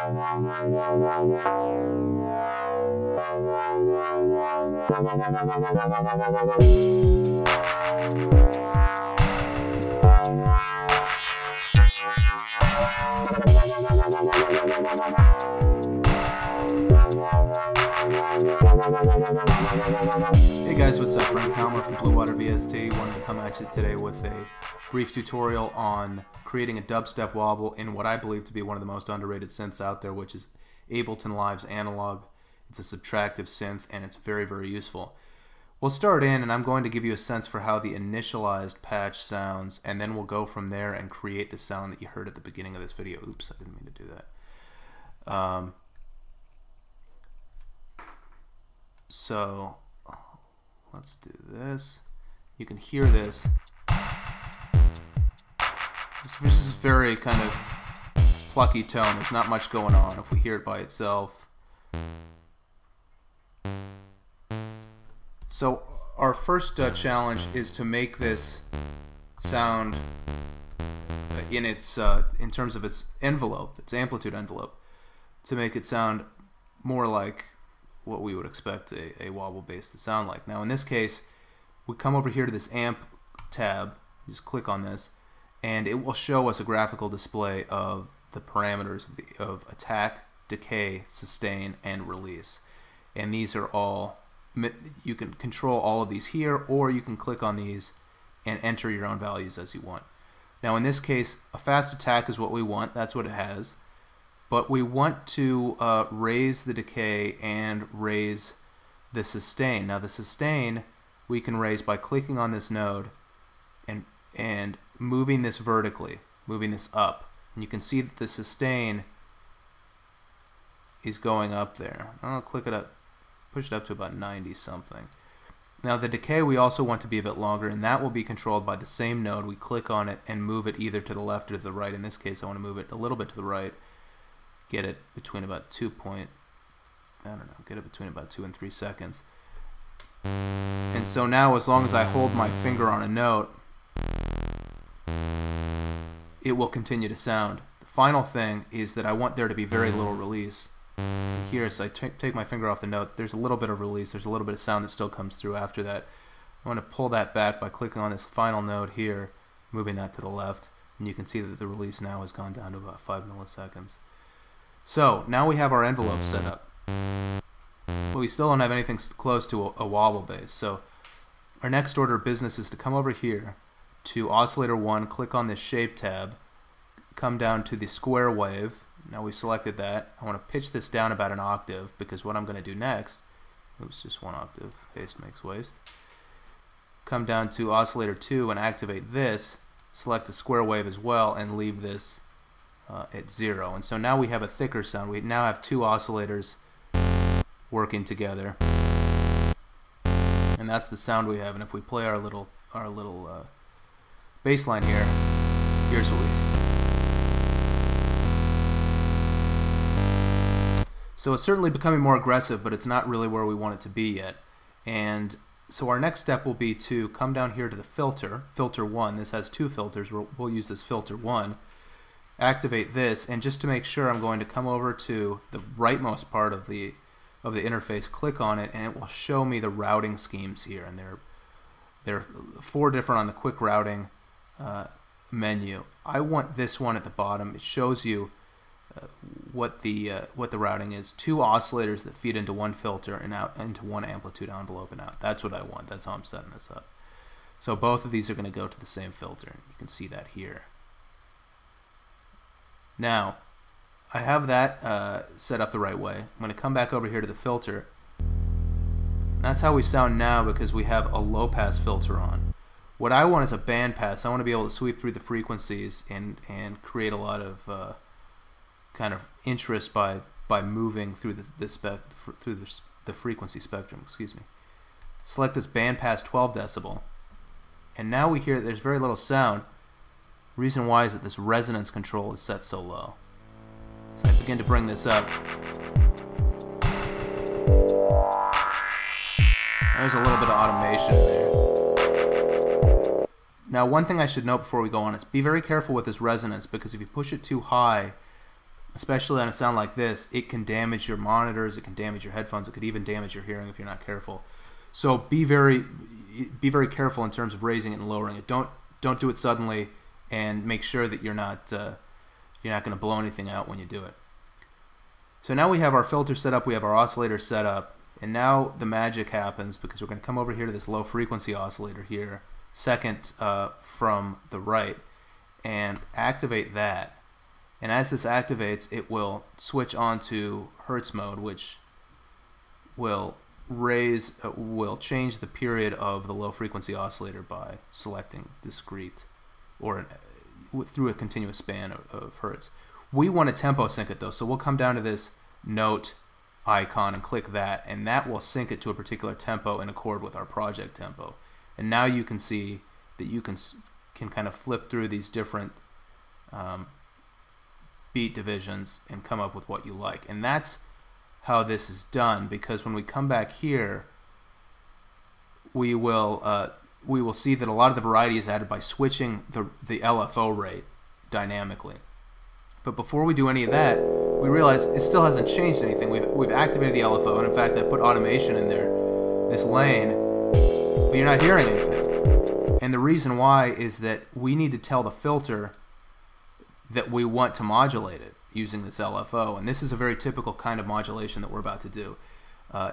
Hey guys, what's up? Brent Kalmer from Blue Water VST. Wanted to come at you today with a brief tutorial on creating a dubstep wobble in what I believe to be one of the most underrated synths out there, which is Ableton Live's Analog. It's a subtractive synth and it's very, very useful. We'll start in and I'm going to give you a sense for how the initialized patch sounds, and then we'll go from there and create the sound that you heard at the beginning of this video. Oops, I didn't mean to do that. So let's do this. You can hear this. This is very kind of plucky tone. There's not much going on if we hear it by itself. So our first challenge is to make this sound in its in terms of its envelope, its amplitude envelope, to make it sound more like what we would expect a wobble bass to sound like. Now in this case, we come over here to this amp tab, just click on this, and it will show us a graphical display of the parameters of attack, decay, sustain, and release. And these are all, you can control all of these here, or you can click on these and enter your own values as you want. Now in this case, a fast attack is what we want, that's what it has. But we want to raise the decay and raise the sustain. Now the sustain we can raise by clicking on this node and moving this vertically, moving this up. And you can see that the sustain is going up there. I'll click it up, push it up to about 90 something. Now the decay we also want to be a bit longer, and that will be controlled by the same node. We click on it and move it either to the left or to the right. In this case I want to move it a little bit to the right. Get it between about 2 and 3 seconds. And so now as long as I hold my finger on a note, it will continue to sound. The final thing is that I want there to be very little release. Here, so I take my finger off the note, there's a little bit of release, there's a little bit of sound that still comes through after that. I want to pull that back by clicking on this final node here, moving that to the left, and you can see that the release now has gone down to about 5 milliseconds. So now we have our envelope set up, but we still don't have anything close to a wobble bass. So our next order of business is to come over here to Oscillator 1, click on this Shape tab, come down to the square wave. Now we've selected that. I want to pitch this down about an octave, because what I'm going to do next, oops, just one octave, haste makes waste. Come down to Oscillator 2 and activate this, select the square wave as well, and leave this at 0. And so now we have a thicker sound. We now have two oscillators working together, and that's the sound we have. And if we play our little bass line here, here's what we see. So it's certainly becoming more aggressive, but it's not really where we want it to be yet. And so our next step will be to come down here to the filter 1. This has two filters. We'll use this filter 1. Activate this, and just to make sure, I'm going to come over to the rightmost part of the interface, click on it, and it will show me the routing schemes here. And there are 4 different on the quick routing menu. I want this one at the bottom. It shows you what the routing is. 2 oscillators that feed into one filter and out into one amplitude envelope and out. That's what I want. That's how I'm setting this up. So both of these are going to go to the same filter. You can see that here. Now, I have that set up the right way. I'm going to come back over here to the filter. That's how we sound now, because we have a low-pass filter on. What I want is a bandpass. I want to be able to sweep through the frequencies and create a lot of kind of interest by moving through the frequency spectrum. Excuse me. Select this bandpass 12 decibel, and now we hear there's very little sound. Reason why is that this resonance control is set so low. So I begin to bring this up. There's a little bit of automation there. Now one thing I should note before we go on is be very careful with this resonance, because if you push it too high, especially on a sound like this, it can damage your monitors, it can damage your headphones, it could even damage your hearing if you're not careful. So be very careful in terms of raising it and lowering it. Don't do it suddenly, and make sure that you're not going to blow anything out when you do it. So now we have our filter set up, we have our oscillator set up, and now the magic happens because we're going to come over here to this low frequency oscillator here, second from the right, and activate that. And as this activates, it will switch on to Hertz mode, which will change the period of the low frequency oscillator by selecting discrete or through a continuous span of Hertz. We want to tempo sync it though, so we'll come down to this note icon and click that, and that will sync it to a particular tempo in accord with our project tempo. And now you can see that you can kind of flip through these different beat divisions and come up with what you like. And that's how this is done, because when we come back here, we will see that a lot of the variety is added by switching the LFO rate dynamically. But before we do any of that, we realize it still hasn't changed anything. We've activated the LFO, and in fact I put automation in there, this lane, but you're not hearing anything. And the reason why is that we need to tell the filter that we want to modulate it using this LFO, and this is a very typical kind of modulation that we're about to do.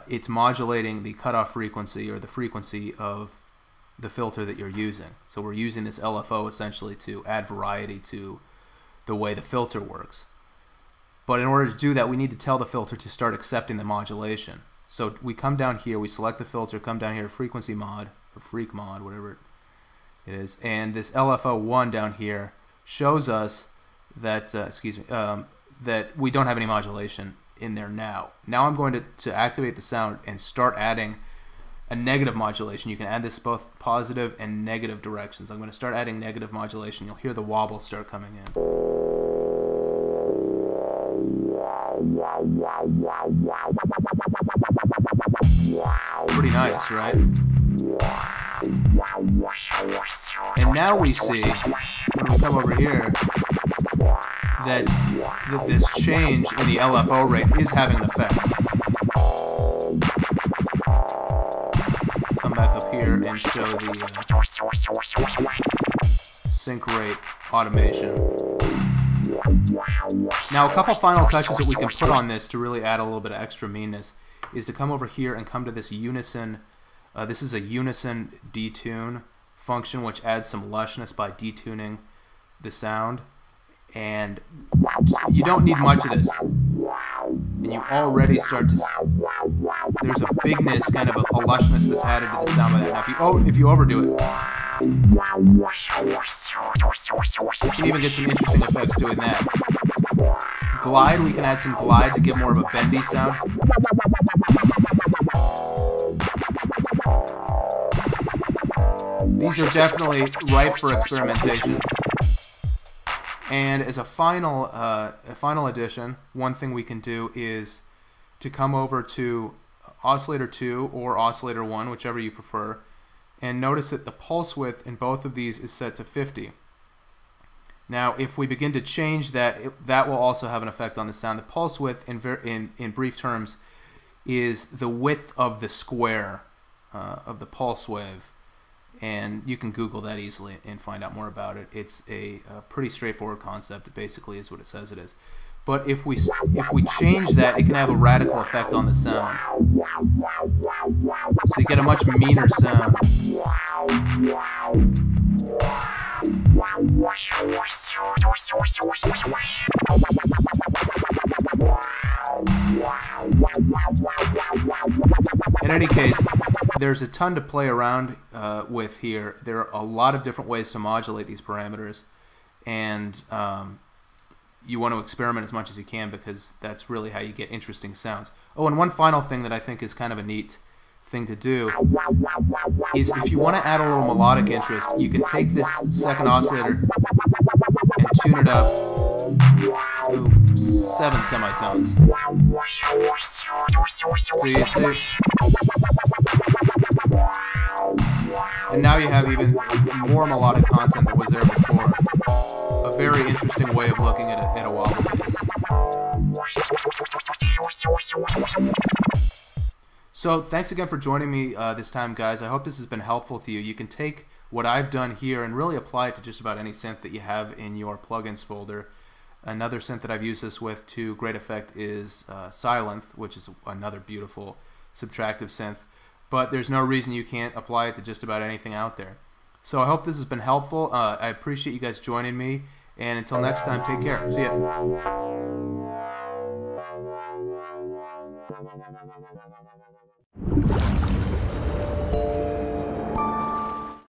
It's modulating the cutoff frequency or the frequency of the filter that you're using. So we're using this LFO essentially to add variety to the way the filter works. But in order to do that, we need to tell the filter to start accepting the modulation. So we come down here, we select the filter, come down here, frequency mod, or freak mod, whatever it is, and this LFO1 down here shows us that, that we don't have any modulation in there now. Now I'm going to activate the sound and start adding a negative modulation. You can add this both positive and negative directions. I'm going to start adding negative modulation. You'll hear the wobble start coming in. Pretty nice, right? And now we see, when we come over here, that this change in the LFO rate is having an effect. Come back up here and show the sync rate automation. Now a couple final touches that we can put on this to really add a little bit of extra meanness is to come over here and come to this unison. This is a unison detune function, which adds some lushness by detuning the sound. And you don't need much of this, and you already start to, there's a bigness, kind of a lushness that's added to the sound by that. Now if you overdo it, you can even get some interesting effects doing that. Glide, we can add some glide to give more of a bendy sound. These are definitely ripe for experimentation. And as a final addition, one thing we can do is to come over to Oscillator 2 or Oscillator 1, whichever you prefer, and notice that the pulse width in both of these is set to 50. Now, if we begin to change that, that will also have an effect on the sound. The pulse width, in brief terms, is the width of the square of the pulse wave. And you can Google that easily and find out more about it. It's a pretty straightforward concept. It basically is what it says it is. But if we change that, it can have a radical effect on the sound. So you get a much meaner sound. In any case, there's a ton to play around with here. There are a lot of different ways to modulate these parameters, and you want to experiment as much as you can, because that's really how you get interesting sounds. Oh, and one final thing that I think is kind of a neat thing to do is, if you want to add a little melodic interest, you can take this second oscillator and tune it up to 7 semitones. So you see, and now you have even more melodic content than was there before. A very interesting way of looking at a wobble bass. So thanks again for joining me this time, guys. I hope this has been helpful to you. You can take what I've done here and really apply it to just about any synth that you have in your plugins folder. Another synth that I've used this with to great effect is Synth, which is another beautiful subtractive synth. But there's no reason you can't apply it to just about anything out there. So I hope this has been helpful. I appreciate you guys joining me. And until next time, take care. See ya.